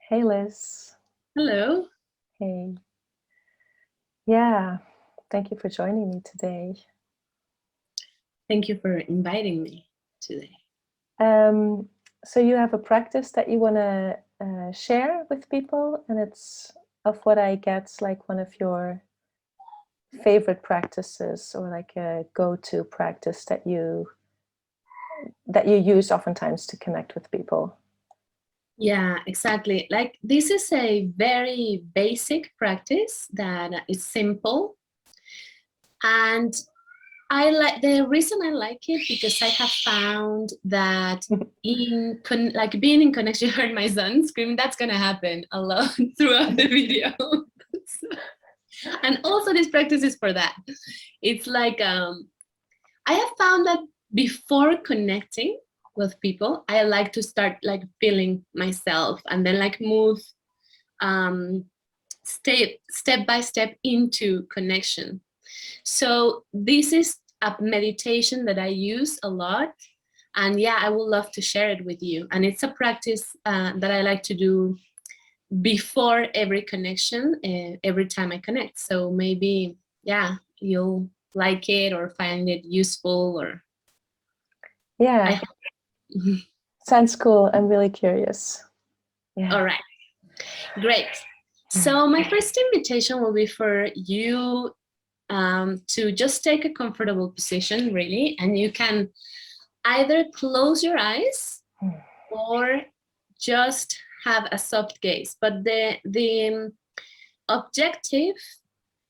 Hey Liz. Hello. Hey. Yeah, thank you for joining me today. Thank you for inviting me today. Um, so you have a practice that you want to share with people, and it's of what I get like one of your favorite practices, or like a go-to practice that you use oftentimes to connect with people. Yeah, exactly. Like this is a very basic practice that is simple. And I like the reason I like it because I have found that like being in connection, you heard my son screaming, that's gonna happen a lot throughout the video. And also this practice is for that. It's like I have found that before connecting with people, I like to start like feeling myself and then like move um, step by step into connection. So this is a meditation that I use a lot. And yeah, I would love to share it with you. And it's a practice that I like to do before every connection, every time I connect. So maybe, yeah, you'll like it or find it useful or I Yeah, hope. sounds cool. I'm really curious. All Yeah. right, great. So my first invitation will be for you to just take a comfortable position, really, and you can either close your eyes or just have a soft gaze. But the objective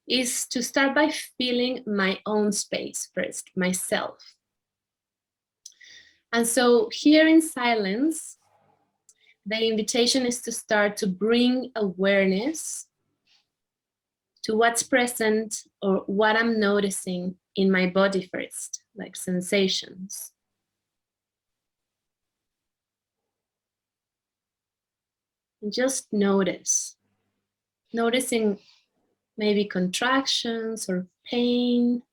is to start by feeling my own space first, myself. And so here in silence, the invitation is to start to bring awareness to what's present or what I'm noticing in my body first, like sensations. And just notice, noticing maybe contractions or pain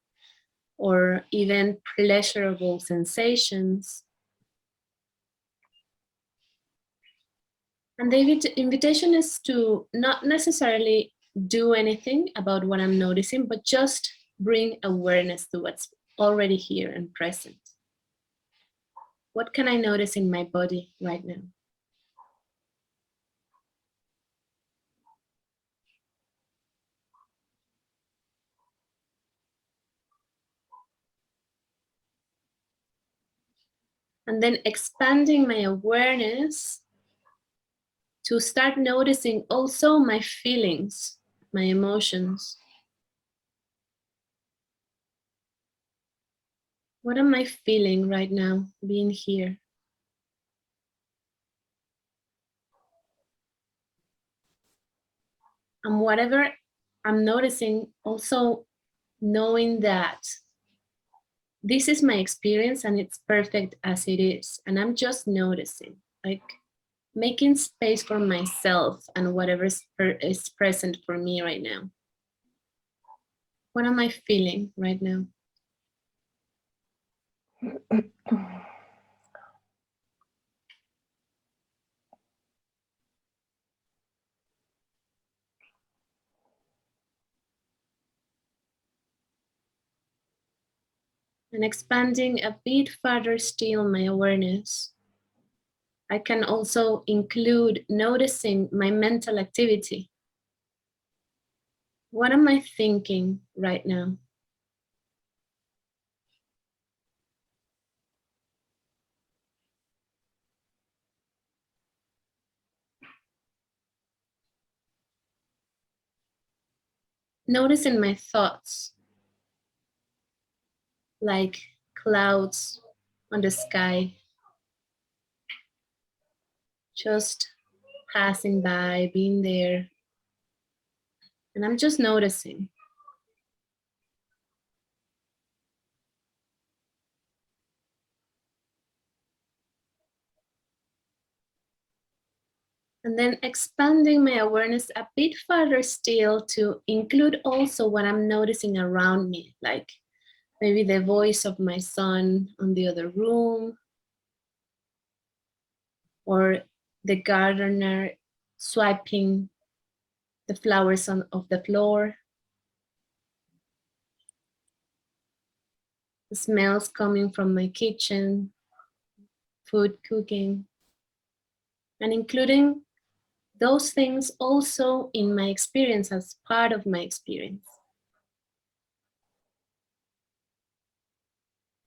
or even pleasurable sensations. And the invitation is to not necessarily do anything about what I'm noticing, but just bring awareness to what's already here and present. What can I notice in my body right now? And then expanding my awareness to start noticing also my feelings, my emotions. What am I feeling right now being here? And whatever I'm noticing, also knowing that this is my experience and it's perfect as it is. And I'm just noticing, like making space for myself and whatever is present for me right now. What am I feeling right now? And expanding a bit further still my awareness, I can also include noticing my mental activity. What am I thinking right now? Noticing my thoughts, like clouds on the sky, just passing by, being there. And I'm just noticing. And then expanding my awareness a bit further still to include also what I'm noticing around me, like maybe the voice of my son on the other room, or the gardener swiping the flowers of the floor, the smells coming from my kitchen, food cooking, and including those things also in my experience as part of my experience.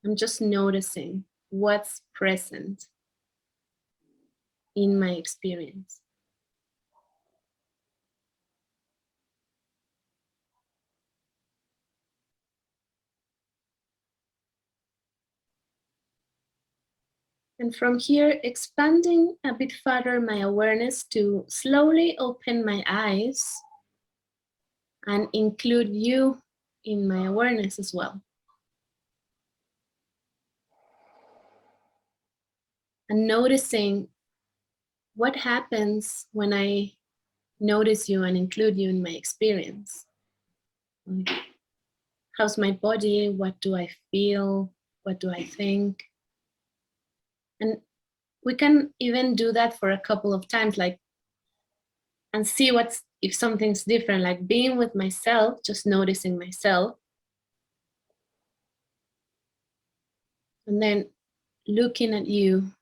I'm just noticing what's present in my experience. And from here, expanding a bit further my awareness to slowly open my eyes and include you in my awareness as well. And noticing what happens when I notice you and include you in my experience. How's my body? What do I feel? What do I think? And we can even do that for a couple of times, like, and see if something's different, like being with myself, just noticing myself. And then looking at you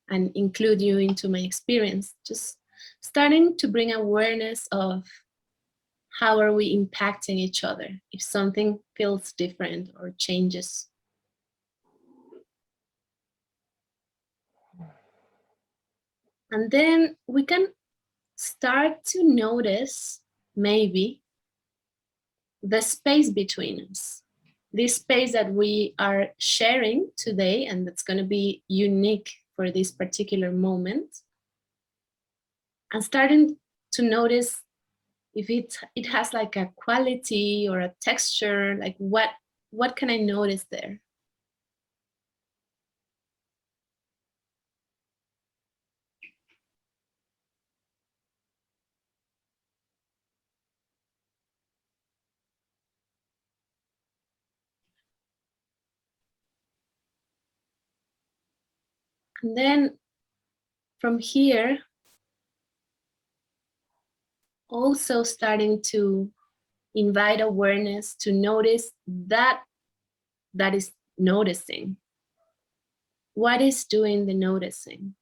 and include you into my experience, just starting to bring awareness of how are we impacting each other if something feels different or changes. And then we can start to notice maybe the space between us, this space that we are sharing today and that's going to be unique for this particular moment, and starting to notice if it has like a quality or a texture, like what can I notice there? And then from here, also starting to invite awareness to notice that is noticing. What is doing the noticing?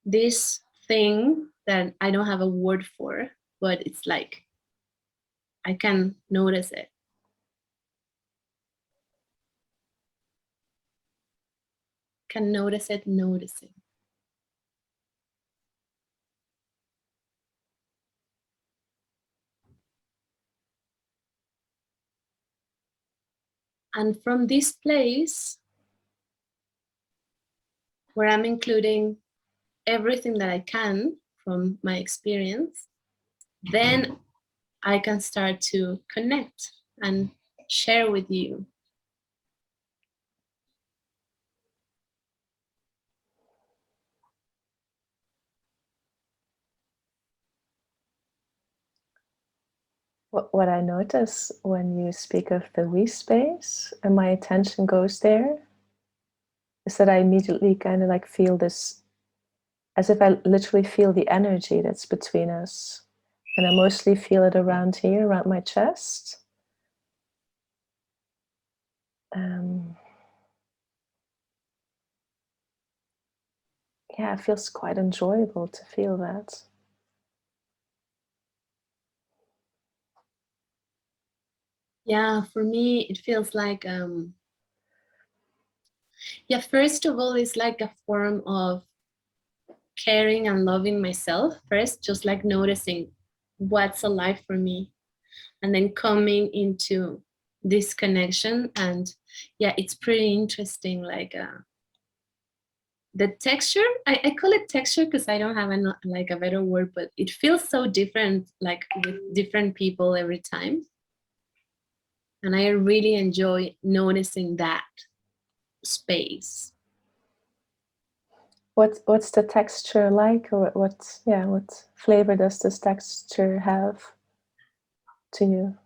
This thing that I don't have a word for, but it's like I can notice it. Can notice it, noticing. And from this place, where I'm including everything that I can from my experience, then I can start to connect and share with you. What I notice when you speak of the we space and my attention goes there is that I immediately kind of like feel this, as if I literally feel the energy that's between us. And I mostly feel it around here, around my chest. Yeah, it feels quite enjoyable to feel that. Yeah, for me, it feels like, yeah, first of all, it's like a form of caring and loving myself first, just like noticing what's alive for me, and then coming into this connection. And yeah, it's pretty interesting, like the texture. I call it texture because I don't have like a better word, but it feels so different, like with different people every time. And I really enjoy noticing that space. What's the texture like, or what flavor does this texture have to you?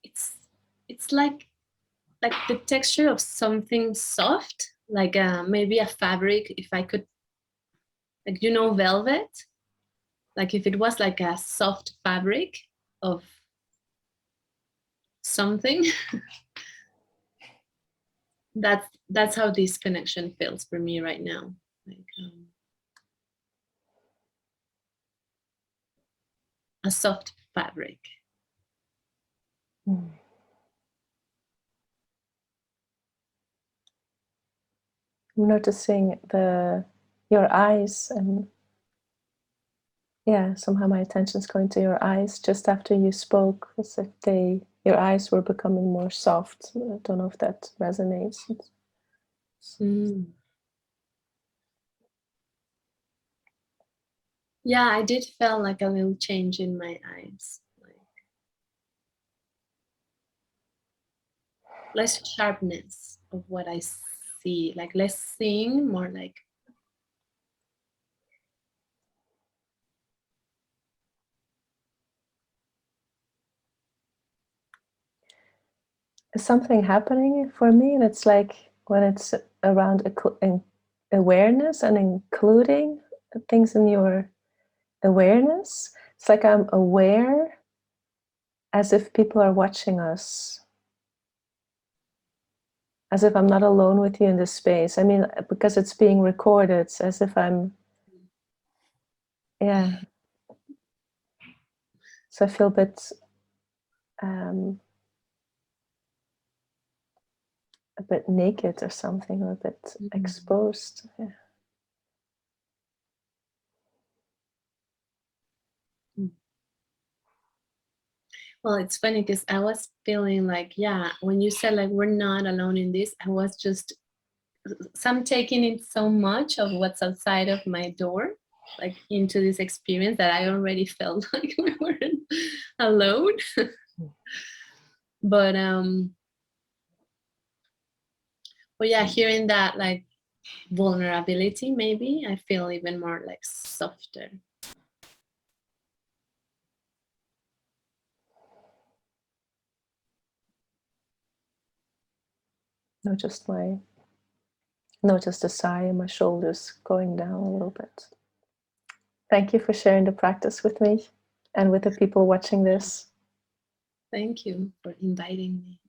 It's like the texture of something soft, like maybe a fabric, if I could, like, you know, velvet, like if it was like a soft fabric of something. That's how this connection feels for me right now, like a soft fabric. Mm. I'm noticing your eyes, and yeah, somehow my attention's going to your eyes just after you spoke, as if your eyes were becoming more soft. I don't know if that resonates. Mm. Yeah, I did feel like a little change in my eyes, like less sharpness of what I see, like less seeing, more like Something happening for me, and it's like when it's around awareness and including things in your awareness, it's like I'm aware as if people are watching us, as if I'm not alone with you in this space. I mean, because it's being recorded, it's as if I'm, yeah. So I feel a bit um, naked or something, or a bit exposed. Yeah. well, it's funny because I was feeling like, yeah, when you said like we're not alone in this, I was just some taking in so much of what's outside of my door, like into this experience, that I already felt like we weren't alone. but yeah, hearing that like vulnerability, maybe I feel even more like softer. Notice the sigh and my shoulders going down a little bit. Thank you for sharing the practice with me and with the people watching this. Thank you for inviting me.